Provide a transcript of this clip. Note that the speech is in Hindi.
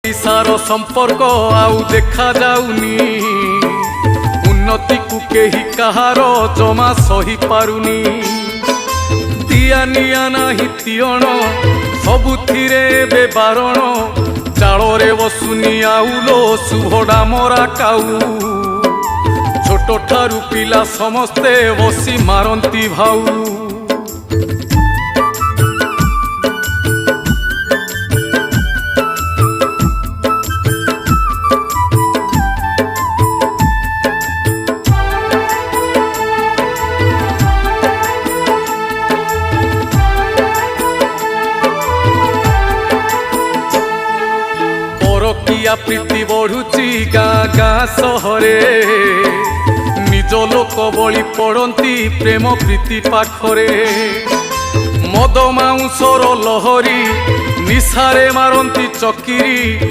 पैसार संपर्क आउ देखा जाउनी उन्नति को केही कहार जमा सही पारुनी दिया निया नाही तियण सबुथिरे बे बारण चाଳରେ बसुनी आउलो सुभडा मरा काऊ छोट ठारू पिला समस्ते बसी मारंती भाऊ परकिया प्रीति बढ़ुची गाँ गाँ सहरे निज लोक बली पड़ती प्रेम प्रीति पाखरे मद माउंसर लहरी निशारे मारंती चकिरी।